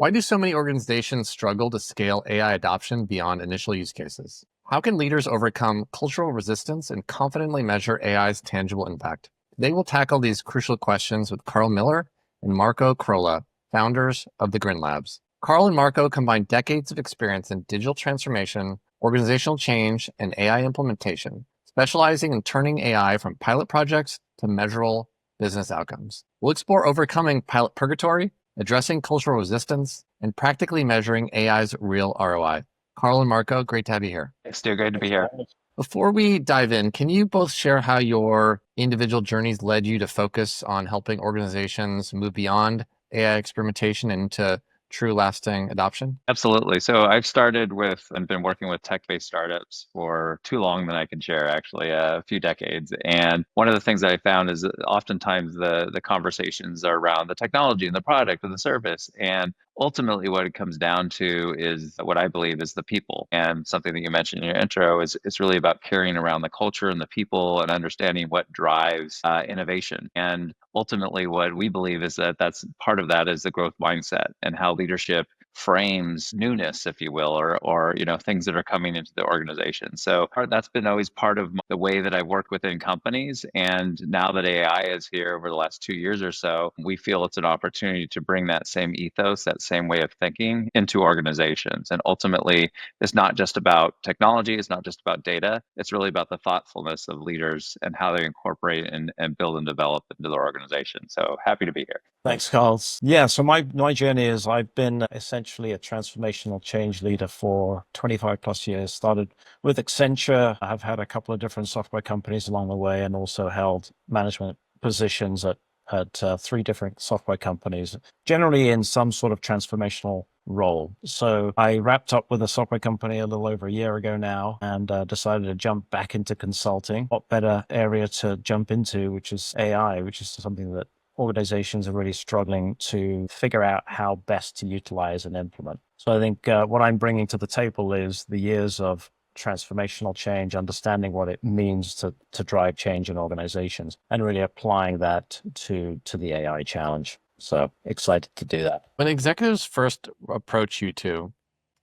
Why do so many organizations struggle to scale AI adoption beyond initial use cases? How can leaders overcome cultural resistance and confidently measure AI's tangible impact? They will tackle these crucial questions with Carl Miller and Marco Crolla, founders of the Grin Labs. Carl and Marco combine decades of experience in digital transformation, organizational change, and AI implementation, specializing in turning AI from pilot projects to measurable business outcomes. We'll explore overcoming pilot purgatory, addressing cultural resistance, and practically measuring AI's real ROI. Carl and Marco, great to have you here. It's still great to be here. Before we dive in, can you both share how your individual journeys led you to focus on helping organizations move beyond AI experimentation into true lasting adoption? Absolutely. So I've started with and been working with tech-based startups for too long than I can share, actually, a few decades. And one of the things that I found is that oftentimes the conversations are around the technology and the product and the service. And ultimately what it comes down to is what I believe is the people. And something that you mentioned in your intro is it's really about carrying around the culture and the people and understanding what drives innovation. And ultimately what we believe is that that's part of that is the growth mindset and how leadership frames newness, if you will, or things that are coming into the organization. So that's been always part of the way that I work within companies. And now that AI is here over the last 2 years or so, we feel it's an opportunity to bring that same ethos, that same way of thinking into organizations. And ultimately, it's not just about technology, it's not just about data, it's really about the thoughtfulness of leaders and how they incorporate and build and develop into their organization. So happy to be here. Thanks, Carl. Yeah, so my journey is I've been essentially a transformational change leader for 25 plus years. Started with Accenture. I've had a couple of different software companies along the way and also held management positions at three different software companies, generally in some sort of transformational role. So I wrapped up with a software company a little over a year ago now and decided to jump back into consulting. What better area to jump into, which is AI, which is something that organizations are really struggling to figure out how best to utilize and implement. So I think what I'm bringing to the table is the years of transformational change, understanding what it means to drive change in organizations and really applying that to the AI challenge. So excited to do that. When executives first approach you two,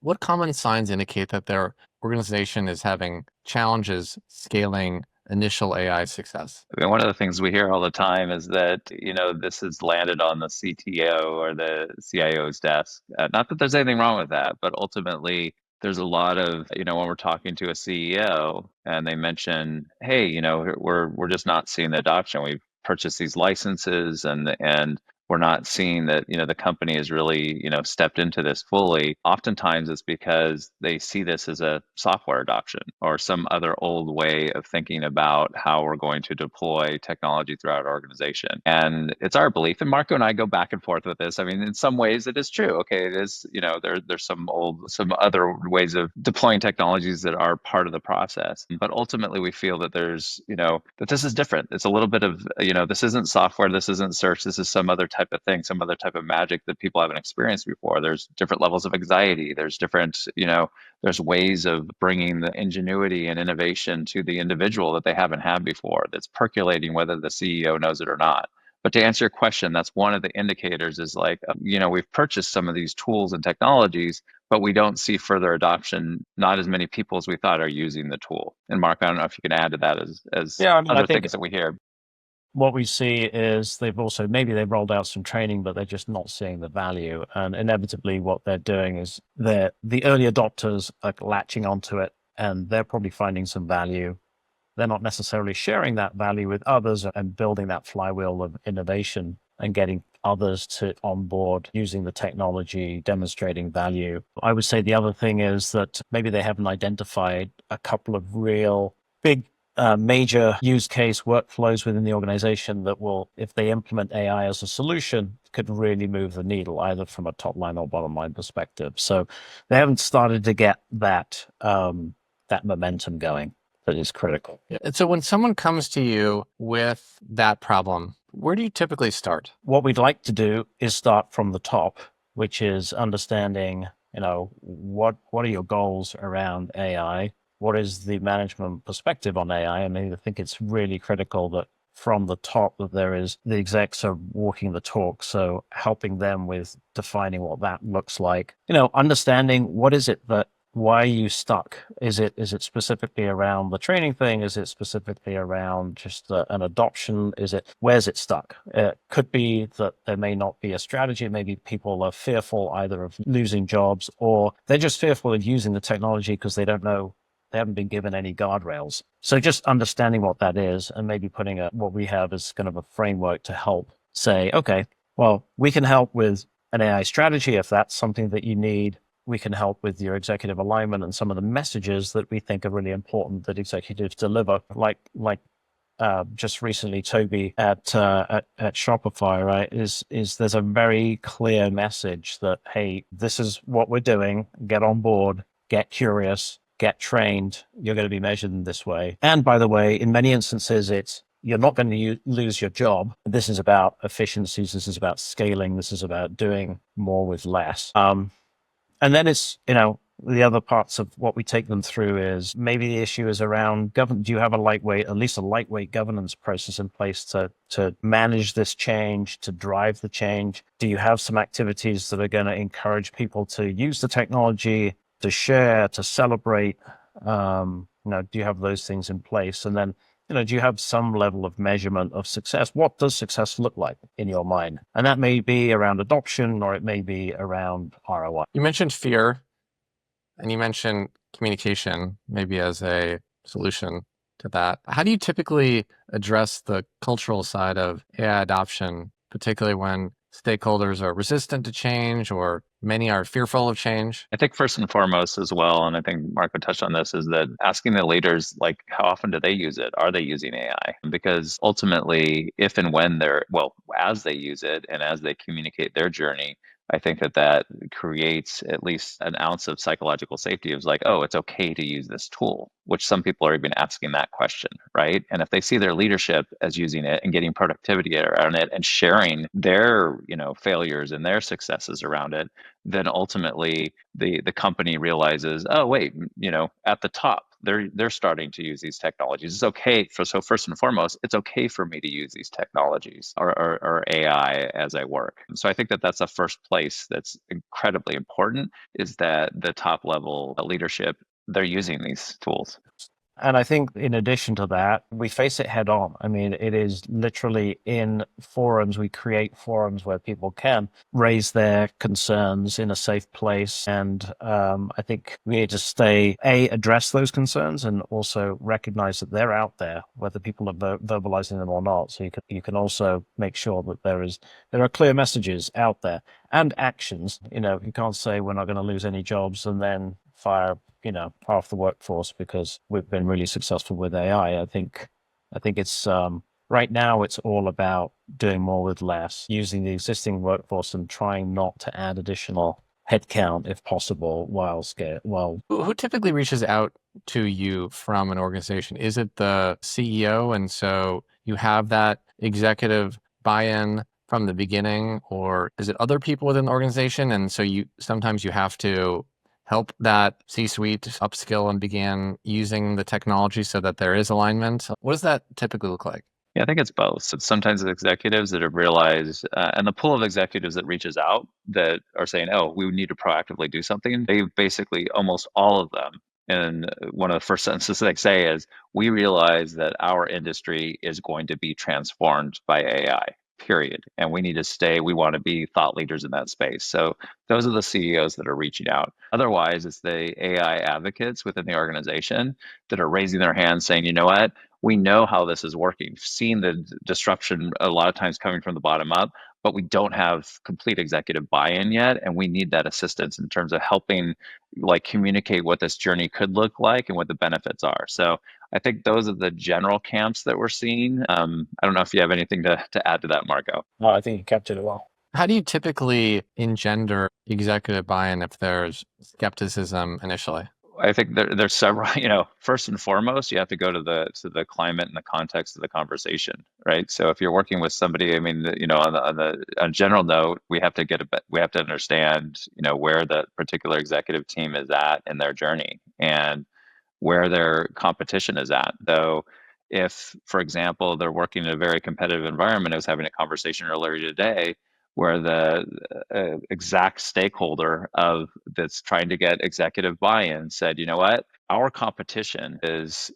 what common signs indicate that their organization is having challenges scaling initial AI success? I mean, one of the things we hear all the time is that, this has landed on the CTO or the CIO's desk. Not that there's anything wrong with that, but ultimately there's a lot of, when we're talking to a CEO and they mention, hey, we're just not seeing the adoption. We've purchased these licenses and we're not seeing that, the company has really, stepped into this fully. Oftentimes it's because they see this as a software adoption or some other old way of thinking about how we're going to deploy technology throughout our organization. And it's our belief, and Marco and I go back and forth with this. I mean, in some ways it is true. Okay, it is, there's some other ways of deploying technologies that are part of the process. But ultimately we feel that there's, that this is different. It's a little bit of, this isn't software, this isn't search, this is some other type of thing, some other type of magic that people haven't experienced before. There's different levels of anxiety. There's different, there's ways of bringing the ingenuity and innovation to the individual that they haven't had before, that's percolating whether the CEO knows it or not. But to answer your question, that's one of the indicators is like, we've purchased some of these tools and technologies, but we don't see further adoption. Not as many people as we thought are using the tool. And Mark, I don't know if you can add to that as other things that we hear. What we see is they've rolled out some training, but they're just not seeing the value. And inevitably what they're doing is the early adopters are latching onto it and they're probably finding some value. They're not necessarily sharing that value with others and building that flywheel of innovation and getting others to on board using the technology, demonstrating value. I would say the other thing is that maybe they haven't identified a couple of real big major use case workflows within the organization that will, if they implement AI as a solution, could really move the needle either from a top line or bottom line perspective. So they haven't started to get that momentum going that is critical. Yeah. And so when someone comes to you with that problem, where do you typically start? What we'd like to do is start from the top, which is understanding, what are your goals around AI? What is the management perspective on AI? I mean, I think it's really critical that from the top, that the execs are walking the talk. So helping them with defining what that looks like, understanding what is it that, why are you stuck? Is it specifically around the training thing? Is it specifically around just an adoption? Where's it stuck? It could be that there may not be a strategy. Maybe people are fearful either of losing jobs, or they're just fearful of using the technology because they don't know, they haven't been given any guardrails. So just understanding what that is, and maybe putting what we have as kind of a framework to help say, okay, well, we can help with an AI strategy if that's something that you need. We can help with your executive alignment and some of the messages that we think are really important that executives deliver, like just recently, Toby at Shopify, right? Is there's a very clear message that, hey, this is what we're doing. Get on board. Get curious. Get trained. You're going to be measured in this way. And by the way, in many instances, you're not going to lose your job. This is about efficiencies. This is about scaling. This is about doing more with less. And then it's, the other parts of what we take them through is maybe the issue is around governance. Do you have at least a lightweight governance process in place to manage this change, to drive the change? Do you have some activities that are going to encourage people to use the technology, to share, to celebrate? Do you have those things in place? And then, do you have some level of measurement of success? What does success look like in your mind? And that may be around adoption, or it may be around ROI. You mentioned fear, and you mentioned communication maybe as a solution to that. How do you typically address the cultural side of AI adoption, particularly when stakeholders are resistant to change or many are fearful of change? I think first and foremost as well, and I think Marco touched on this, is that asking the leaders, like, how often do they use it? Are they using AI? Because ultimately, if and when as they use it and as they communicate their journey, I think that creates at least an ounce of psychological safety of like, oh, it's okay to use this tool, which some people are even asking that question, right? And if they see their leadership as using it and getting productivity around it and sharing their, failures and their successes around it, then ultimately the company realizes, oh, wait, at the top, they're starting to use these technologies. It's okay. So first and foremost, it's okay for me to use these technologies or AI as I work. So I think that's a first place that's incredibly important, is that the top level leadership, they're using these tools. And I think in addition to that, we face it head on. I mean, it is literally in forums. We create forums where people can raise their concerns in a safe place. And I think we need to address those concerns, and also recognize that they're out there, whether people are verbalizing them or not. So you can also make sure that there are clear messages out there and actions. You can't say we're not going to lose any jobs and then fire half the workforce because we've been really successful with AI. I think it's right now it's all about doing more with less, using the existing workforce and trying not to add additional headcount if possible Who typically reaches out to you from an organization? Is it the CEO, and so you have that executive buy-in from the beginning, or is it other people within the organization, and so sometimes you have to help that C-suite upskill and begin using the technology so that there is alignment? What does that typically look like? Yeah, I think it's both. So sometimes the executives that have realized, and the pool of executives that reaches out that are saying, oh, we need to proactively do something, they basically, almost all of them, and one of the first sentences they say is, we realize that our industry is going to be transformed by AI, period. And we want to be thought leaders in that space. So those are the CEOs that are reaching out. Otherwise, it's the AI advocates within the organization that are raising their hands saying, you know what? We know how this is working. We've seen the disruption a lot of times coming from the bottom up, but we don't have complete executive buy-in yet. And we need that assistance in terms of helping communicate what this journey could look like and what the benefits are. So I think those are the general camps that we're seeing. I don't know if you have anything to add to that, Marco. No, I think you captured it well. How do you typically engender executive buy-in if there's skepticism initially? I think there's several, first and foremost, you have to go to the climate and the context of the conversation, right? So if you're working with somebody, I mean, on a general note, we have to understand, where the particular executive team is at in their journey and where their competition is at. Though, if, for example, they're working in a very competitive environment. I was having a conversation earlier today where the exact stakeholder of that's trying to get executive buy-in said, you know what, our competition is,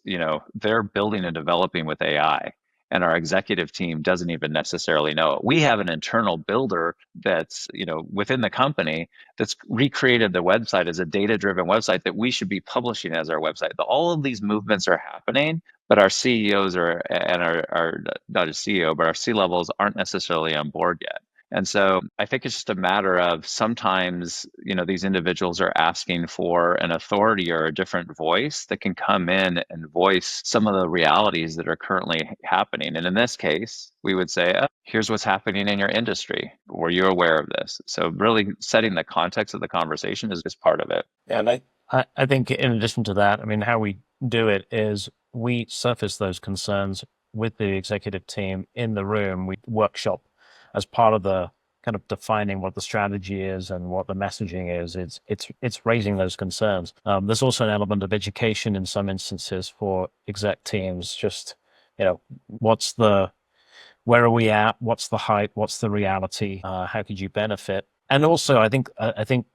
they're building and developing with AI. And our executive team doesn't even necessarily know it. We have an internal builder that's, within the company that's recreated the website as a data-driven website that we should be publishing as our website. All of these movements are happening, but our CEOs and our not a CEO, but our C-levels aren't necessarily on board yet. And so I think it's just a matter of sometimes, these individuals are asking for an authority or a different voice that can come in and voice some of the realities that are currently happening. And in this case, we would say, oh, here's what's happening in your industry. Were you aware of this? So really setting the context of the conversation is just part of it. Yeah, and I think in addition to that, I mean, how we do it is we surface those concerns with the executive team in the room. We workshop as part of the kind of defining what the strategy is and what the messaging is. It's raising those concerns. There's also an element of education in some instances for exec teams. Just, where are we at? What's the hype? What's the reality? How could you benefit? And also, I think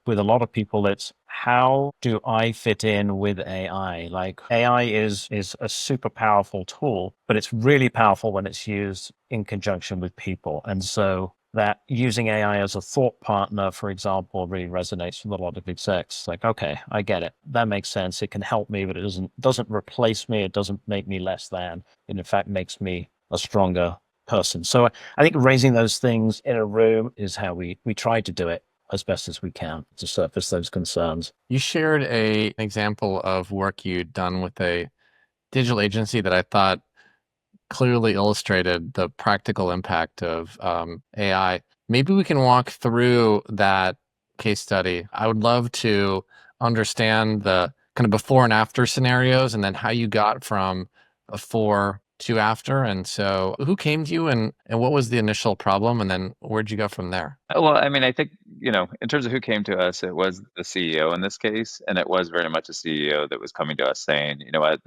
with a lot of people, it's how do I fit in with AI? Like AI is a super powerful tool, but it's really powerful when it's used in conjunction with people. And so that using AI as a thought partner, for example, really resonates with a lot of execs. Like, okay, I get it. That makes sense. It can help me, but it doesn't replace me. It doesn't make me less than. It in fact makes me a stronger person. So I think raising those things in a room is how we try to do it as best as we can to surface those concerns. You shared an example of work you'd done with a digital agency that I thought clearly illustrated the practical impact of AI. Maybe we can walk through that case study. I would love to understand the kind of before and after scenarios, and then how you got from before to after. And so who came to you, and what was the initial problem, and then where'd you go from there? Well, I mean, I think, in terms of who came to us, it was the CEO in this case. And it was very much a CEO that was coming to us saying, you know what,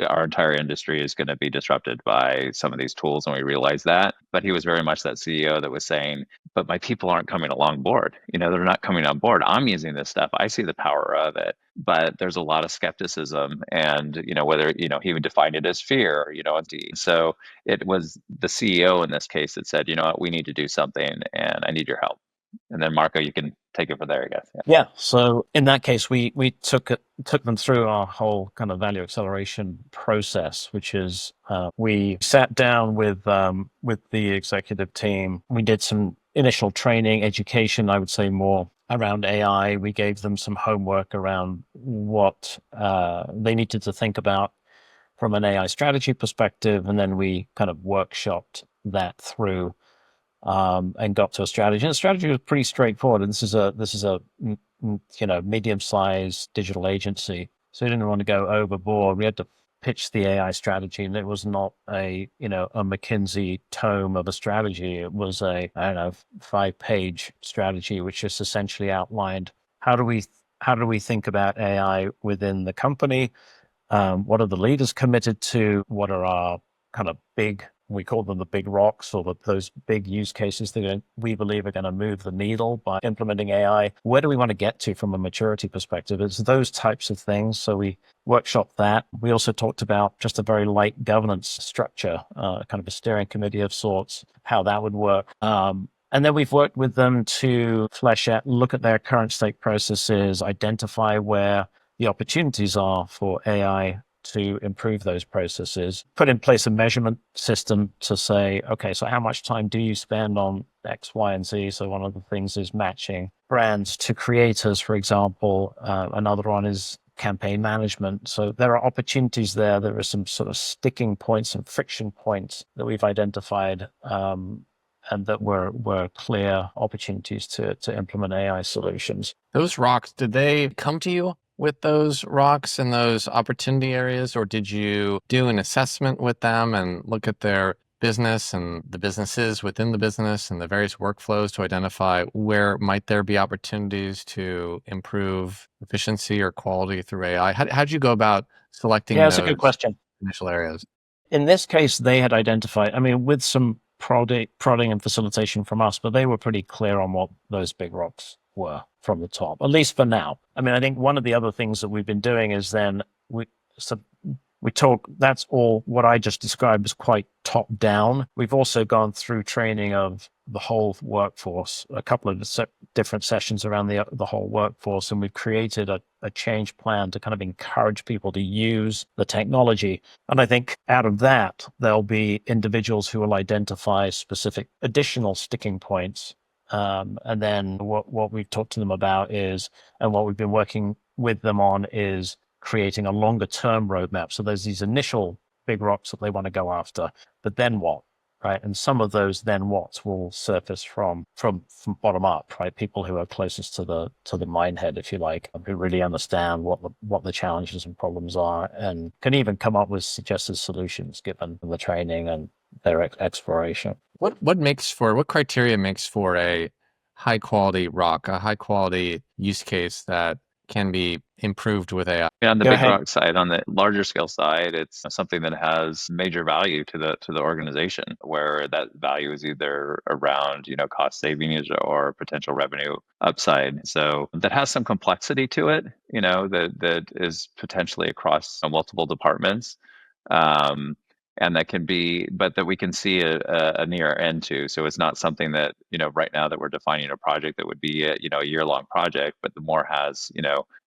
our entire industry is going to be disrupted by some of these tools. And we realize that. But he was very much that CEO that was saying, but my people aren't coming along board. They're not coming on board. I'm using this stuff. I see the power of it. But there's a lot of skepticism, and whether he would define it as fear, so it was the CEO in this case that said, you know what, we need to do something, and I need your help. And then Marco, you can take it from there, I guess. Yeah. So in that case, we took them through our whole kind of value acceleration process, which is we sat down with the executive team. We did some initial training, education, I would say more around AI. We gave them some homework around what they needed to think about from an AI strategy perspective, and then we kind of workshopped that through and got to a strategy. And the strategy was pretty straightforward. And this is a medium-sized digital agency, so we didn't want to go overboard. We had to pitch the AI strategy, and it was not a McKinsey tome of a strategy. It was a 5-page strategy, which just essentially outlined how do we think about AI within the company. What are the leaders committed to? What are our kind of we call them the big rocks, or those big use cases that we believe are going to move the needle by implementing AI? Where do we want to get to from a maturity perspective? It's those types of things. So we workshopped that. We also talked about just a very light governance structure, kind of a steering committee of sorts, how that would work. And then we've worked with them to flesh out, look at their current state processes, identify where the opportunities are for AI to improve those processes, put in place a measurement system to say, okay, so how much time do you spend on X, Y, and Z? So one of the things is matching brands to creators, for example. Another one is campaign management. So there are opportunities there. There are some sort of sticking points and friction points that we've identified, and that were clear opportunities to implement AI solutions. Those rocks, did they come to you with those rocks and those opportunity areas, or did you do an assessment with them and look at their business and the businesses within the business and the various workflows to identify where might there be opportunities to improve efficiency or quality through AI? How'd you go about selecting Yeah, those? that's a good question. initial areas? In this case, they had identified, I mean, with some prodding and facilitation from us, but they were pretty clear on what those big rocks were from the top, at least for now. I mean, I think one of the other things that we've been doing is then we talk, that's all what I just described as quite top down. We've also gone through training of the whole workforce, a couple of different sessions around the whole workforce, and we've created a change plan to kind of encourage people to use the technology. And I think out of that, there'll be individuals who will identify specific additional sticking points. And then what we've talked to them about is, and what we've been working with them on is creating a longer term roadmap. So there's these initial big rocks that they want to go after, but then what? Right. And some of those then what's will surface from bottom up, right? People who are closest to the mine head, if you like, who really understand what the challenges and problems are and can even come up with suggested solutions given the training and their exploration. What criteria makes for a high quality rock, a high quality use case that can be improved with AI? On the Go big ahead. rock side, on the larger scale side, it's something that has major value to the organization, where that value is either around cost savings or potential revenue upside. So that has some complexity to it, that is potentially across multiple departments. And that can be, but that we can see a near end to. So it's not something that, right now that we're defining a project that would be a year-long project, but the more has,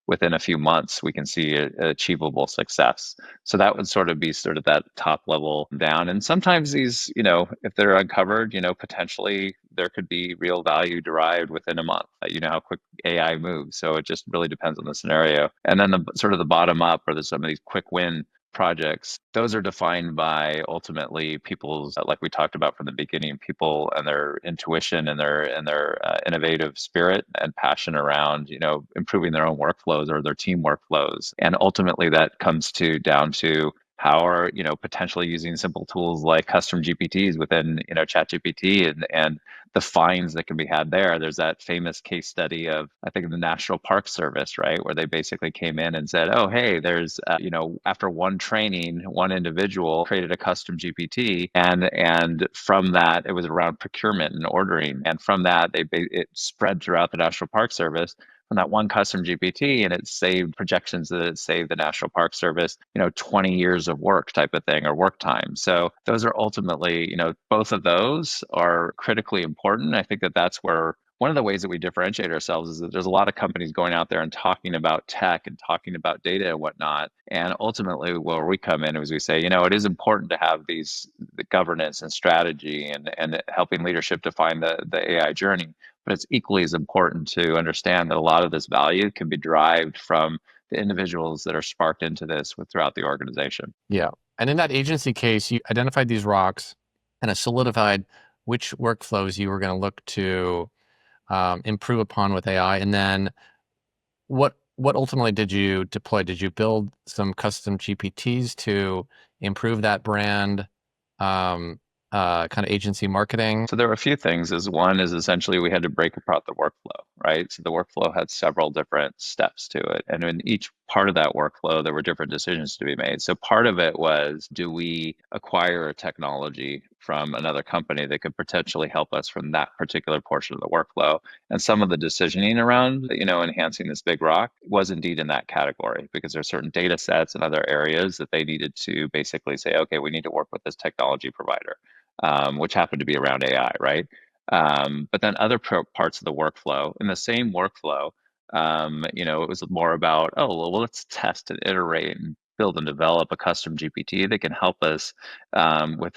within a few months, we can see achievable success. So that would sort of be that top level down. And sometimes these, if they're uncovered, potentially there could be real value derived within a month. You know how quick AI moves. So it just really depends on the scenario. And then the bottom up, or some of these quick win projects, those are defined by ultimately people's, like we talked about from the beginning, people and their intuition and their innovative spirit and passion around improving their own workflows or their team workflows. And ultimately that comes down to how are potentially using simple tools like custom GPTs within ChatGPT and the finds that can be had there. There's that famous case study of, I think, the National Park Service, right, where they basically came in and said, oh, hey, there's after one training, one individual created a custom GPT, and from that it was around procurement and ordering, and from that it spread throughout the National Park Service. From that one custom GPT, and it saved projections that it saved the National Park Service, 20 years of work type of thing, or work time. So those are ultimately, both of those are critically important. I think that's where one of the ways that we differentiate ourselves is that there's a lot of companies going out there and talking about tech and talking about data and whatnot. And ultimately, where we come in is we say, it is important to have the governance and strategy and helping leadership define the AI journey. But it's equally as important to understand that a lot of this value can be derived from the individuals that are sparked into this throughout the organization. Yeah. And in that agency case, you identified these rocks and it solidified which workflows you were going to look to improve upon with AI. And then what ultimately did you deploy? Did you build some custom GPTs to improve that brand kind of agency marketing? So there were a few things. One is essentially we had to break apart the workflow, right? So the workflow had several different steps to it. And in each part of that workflow, there were different decisions to be made. So part of it was, do we acquire a technology from another company that could potentially help us from that particular portion of the workflow? And some of the decisioning around, enhancing this big rock was indeed in that category, because there are certain data sets and other areas that they needed to basically say, okay, we need to work with this technology provider. Which happened to be around AI, right? But then other parts of the workflow, in the same workflow, it was more about, well, let's test and iterate and build and develop a custom GPT that can help us with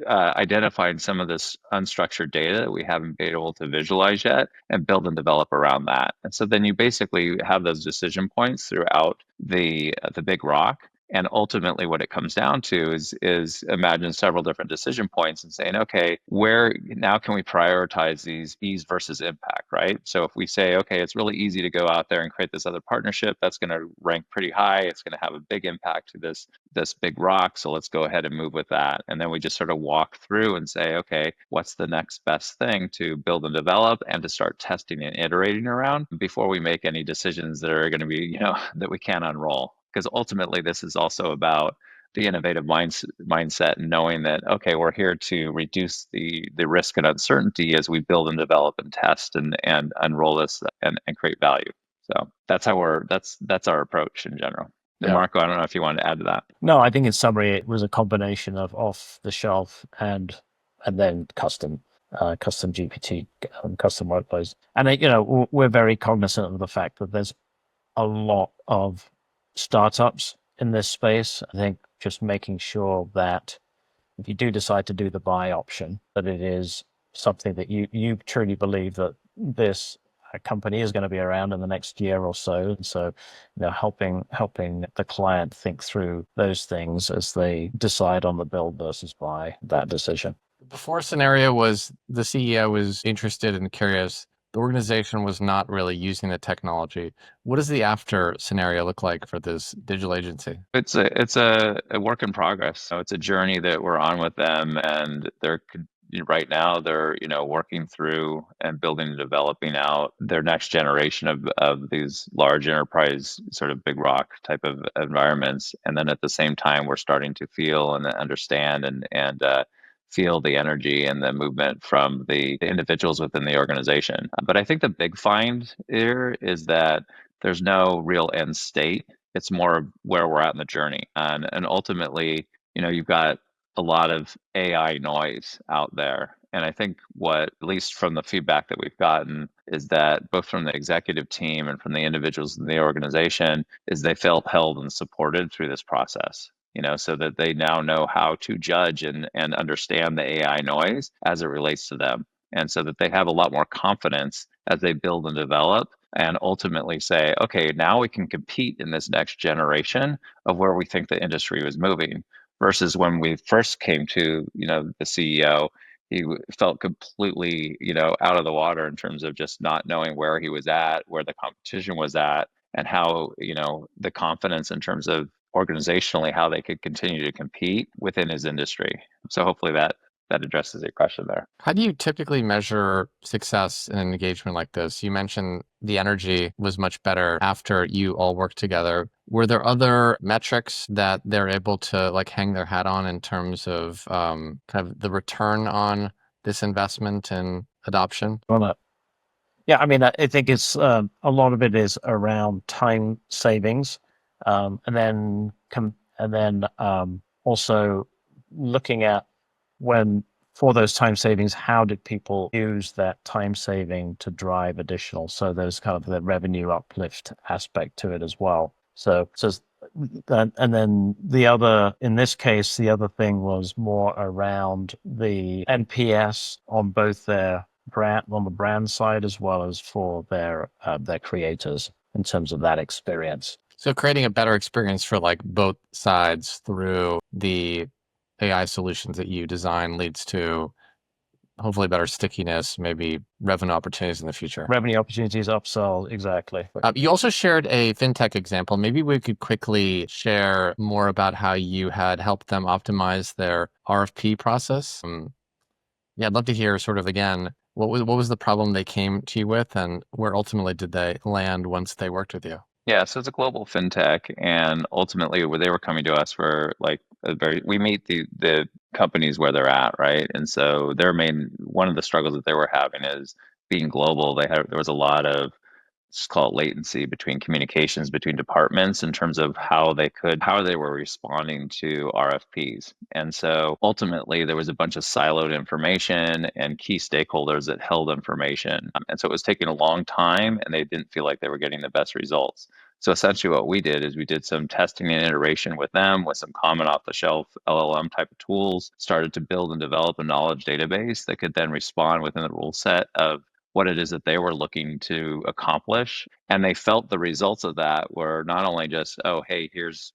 identifying some of this unstructured data that we haven't been able to visualize yet, and build and develop around that. And so then you basically have those decision points throughout the big rock. And ultimately, what it comes down to is imagine several different decision points and saying, okay, where now can we prioritize these ease versus impact, right? So if we say, okay, it's really easy to go out there and create this other partnership, that's going to rank pretty high. It's going to have a big impact to this big rock. So let's go ahead and move with that. And then we just sort of walk through and say, okay, what's the next best thing to build and develop and to start testing and iterating around before we make any decisions that are going to be, that we can't unroll. Because ultimately, this is also about the innovative mindset, and knowing that, okay, we're here to reduce the risk and uncertainty as we build and develop and test and unroll this and create value. So that's how that's our approach in general. And Marco, I don't know if you wanted to add to that. No, I think in summary, it was a combination of off the shelf and then custom GPT, custom workflows. And we're very cognizant of the fact that there's a lot of startups in this space. I think just making sure that if you do decide to do the buy option, that it is something that you truly believe that this company is going to be around in the next year or so. And so, helping the client think through those things as they decide on the build versus buy, that decision. The before scenario was the CEO was interested and curious. The organization was not really using the technology. What does the after scenario look like for this digital agency? It's a work in progress. So it's a journey that we're on with them, and right now they're working through and building and developing out their next generation of these large enterprise sort of big rock type of environments. And then at the same time, we're starting to feel and understand and feel the energy and the movement from the individuals within the organization. But I think the big find here is that there's no real end state. It's more where we're at in the journey. And ultimately, you've got a lot of AI noise out there. And I think what, at least from the feedback that we've gotten, is that both from the executive team and from the individuals in the organization, is they felt held and supported through this process. So that they now know how to judge and understand the AI noise as it relates to them. And so that they have a lot more confidence as they build and develop and ultimately say, okay, now we can compete in this next generation of where we think the industry was moving. Versus when we first came to, the CEO, he felt completely, out of the water in terms of just not knowing where he was at, where the competition was at, and how, the confidence in terms of organizationally how they could continue to compete within his industry. So hopefully that addresses your question there. How do you typically measure success in an engagement like this? You mentioned the energy was much better after you all worked together. Were there other metrics that they're able to hang their hat on in terms of kind of the return on this investment and adoption? Yeah, I mean, I think it's a lot of it is around time savings, and then also looking at for those time savings, how did people use that time saving to drive additional? So there's kind of the revenue uplift aspect to it as well. And then in this case, the other thing was more around the NPS on both their brand, on the brand side, as well as for their creators in terms of that experience. So creating a better experience for both sides through the AI solutions that you design leads to hopefully better stickiness, maybe revenue opportunities in the future. Revenue opportunities, upsell, exactly. You also shared a FinTech example. Maybe we could quickly share more about how you had helped them optimize their RFP process. I'd love to hear sort of, again, what was the problem they came to you with, and where ultimately did they land once they worked with you? Yeah, so it's a global fintech, and ultimately, where they were coming to us for we meet the companies where they're at, right? And so one of the struggles that they were having is being global. There was a lot of, let's call it, latency between communications between departments in terms of how they were responding to RFPs. And so ultimately there was a bunch of siloed information and key stakeholders that held information. And so it was taking a long time, and they didn't feel like they were getting the best results. So essentially what we did is we did some testing and iteration with them with some common off-the-shelf LLM type of tools, started to build and develop a knowledge database that could then respond within the rule set of what it is that they were looking to accomplish. And they felt the results of that were not only just, oh, hey, here's,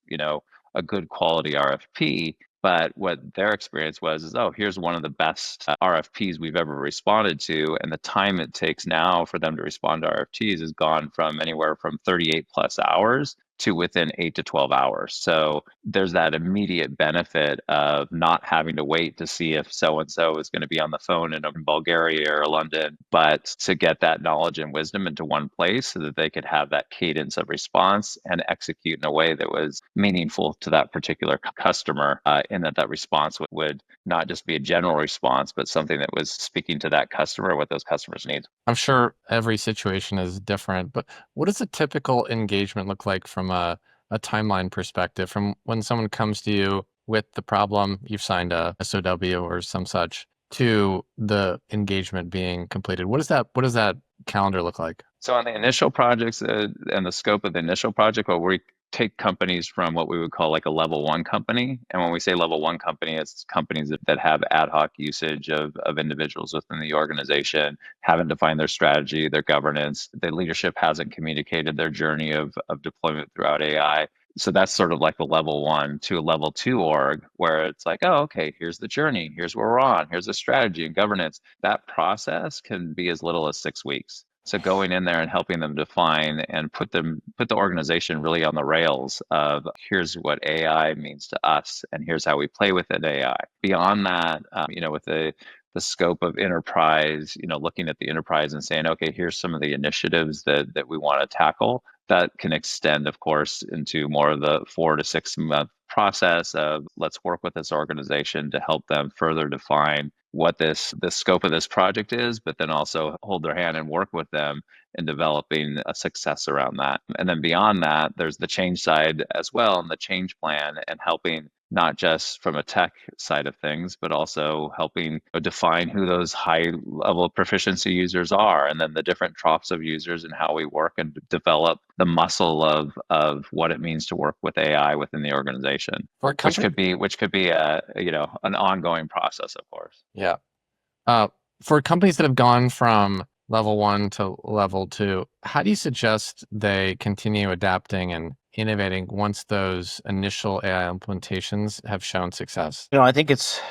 a good quality RFP, but what their experience was oh, here's one of the best RFPs we've ever responded to. And the time it takes now for them to respond to RFPs has gone from anywhere from 38 plus hours to within 8 to 12 hours. So there's that immediate benefit of not having to wait to see if so-and-so is going to be on the phone in Bulgaria or London, but to get that knowledge and wisdom into one place so that they could have that cadence of response and execute in a way that was meaningful to that particular customer, in that response would not just be a general response, but something that was speaking to that customer, what those customers need. I'm sure every situation is different, but what does a typical engagement look like from a timeline perspective? From when someone comes to you with the problem, you've signed a SOW or some such, to the engagement being completed. What does that calendar look like? So on the initial projects, and the scope of the initial project, what we take companies from what we would call like a level one company. And when we say level one company, it's companies that have ad hoc usage of individuals within the organization, haven't defined their strategy, their governance, the leadership hasn't communicated their journey of deployment throughout AI. So that's sort of like the level one to a level two org, where it's like, oh, okay, here's the journey, here's where we're on, here's the strategy and governance. That process can be as little as 6 weeks. So going in there and helping them define and put the organization really on the rails of here's what AI means to us and here's how we play within AI. Beyond that, with the scope of enterprise, looking at the enterprise and saying, okay, here's some of the initiatives that we want to tackle. That can extend, of course, into more of the 4 to 6 month process of let's work with this organization to help them further define what the scope of this project is, but then also hold their hand and work with them in developing a success around that. And then beyond that, there's the change side as well, and the change plan, and helping not just from a tech side of things, but also helping define who those high level proficiency users are, and then the different troughs of users and how we work and develop the muscle of what it means to work with AI within the organization, which could be an ongoing process, of course. Yeah. For companies that have gone from level 1 to level 2, how do you suggest they continue adapting and innovating once those initial AI implementations have shown success? I think it's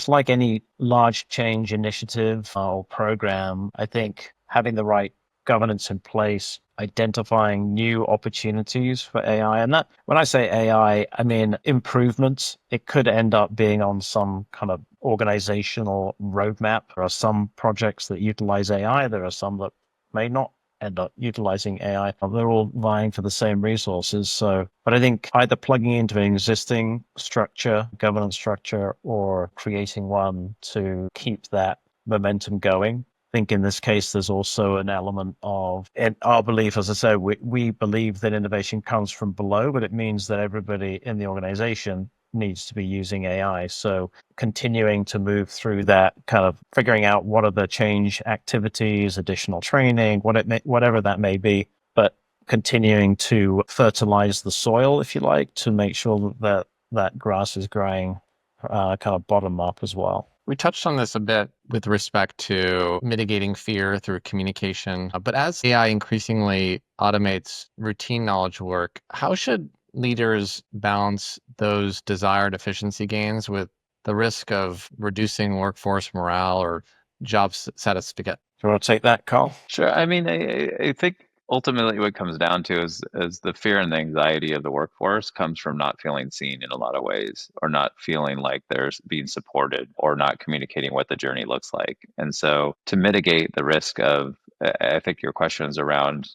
like any large change initiative or program. I think having the right governance in place, identifying new opportunities for AI. And that, when I say AI, I mean improvements. It could end up being on some kind of organizational roadmap. There are some projects that utilize AI. There are some that may not end up utilizing AI. They're all vying for the same resources. But I think either plugging into an existing structure, governance structure, or creating one to keep that momentum going. I think in this case, there's also an element of, in our belief, as I said, we believe that innovation comes from below, but it means that everybody in the organization needs to be using AI. So continuing to move through that, kind of figuring out what are the change activities, additional training, whatever that may be, but continuing to fertilize the soil, if you like, to make sure that grass is growing kind of bottom up as well. We touched on this a bit with respect to mitigating fear through communication, but as AI increasingly automates routine knowledge work, how should leaders balance those desired efficiency gains with the risk of reducing workforce morale or job satisfaction? Do you want to take that, Carl? Sure. I mean, I think ultimately what it comes down to is the fear and the anxiety of the workforce comes from not feeling seen in a lot of ways, or not feeling like they're being supported, or not communicating what the journey looks like. And so to mitigate the risk of, I think your question is around,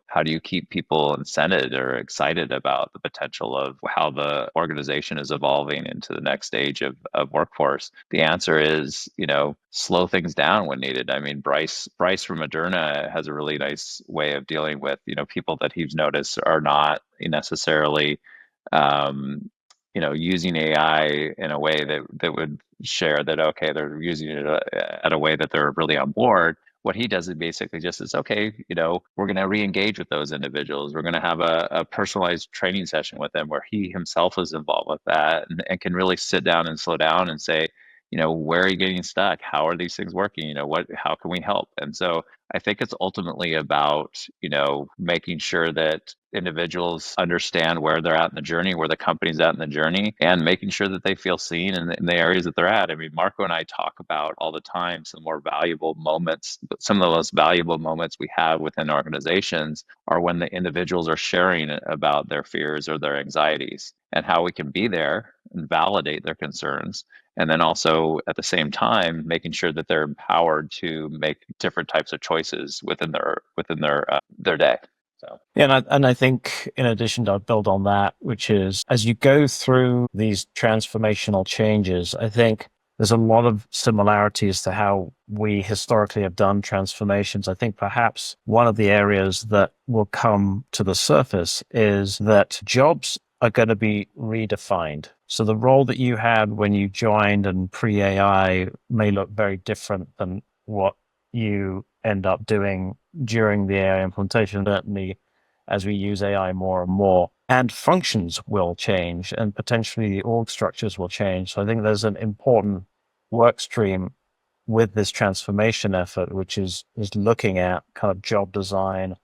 how do you keep people incented or excited about the potential of how the organization is evolving into the next stage of workforce? The answer is, slow things down when needed. I mean, Bryce from Moderna has a really nice way of dealing with, people that he's noticed are not necessarily, using AI in a way that would share that, okay, they're using it at a way that they're really on board. What he does is basically just is, okay, we're going to re-engage with those individuals. We're going to have a personalized training session with them where he himself is involved with that, and can really sit down and slow down and say, where are you getting stuck? How are these things working? How can we help? And so I think it's ultimately about, making sure that individuals understand where they're at in the journey, where the company's at in the journey, and making sure that they feel seen in the areas that they're at. I mean, Marco and I talk about all the time some more valuable moments, but some of the most valuable moments we have within organizations are when the individuals are sharing about their fears or their anxieties and how we can be there and validate their concerns. And then also at the same time, making sure that they're empowered to make different types of choices within their day. So Yeah, and I think in addition to build on that, which is as you go through these transformational changes, I think there's a lot of similarities to how we historically have done transformations. I think perhaps one of the areas that will come to the surface is that jobs are going to be redefined. So the role that you had when you joined and pre-AI may look very different than what you end up doing during the AI implementation, certainly as we use AI more and more. And functions will change and potentially the org structures will change. So I think there's an important work stream with this transformation effort, which is looking at kind of job design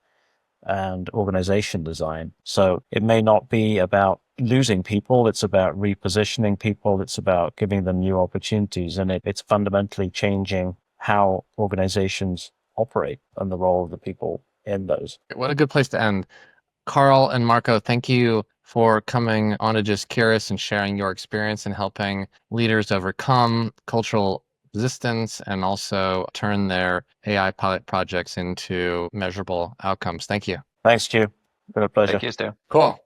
and organization design. So it may not be about losing people, it's about repositioning people, it's about giving them new opportunities, and it's fundamentally changing how organizations operate and the role of the people in those. What a good place to end. Carl and Marco, thank you for coming on to Just Curious and sharing your experience in helping leaders overcome cultural resistance and also turn their AI pilot projects into measurable outcomes. Thank you. Thanks, Stu. Been a pleasure. thank you, Stu. Cool.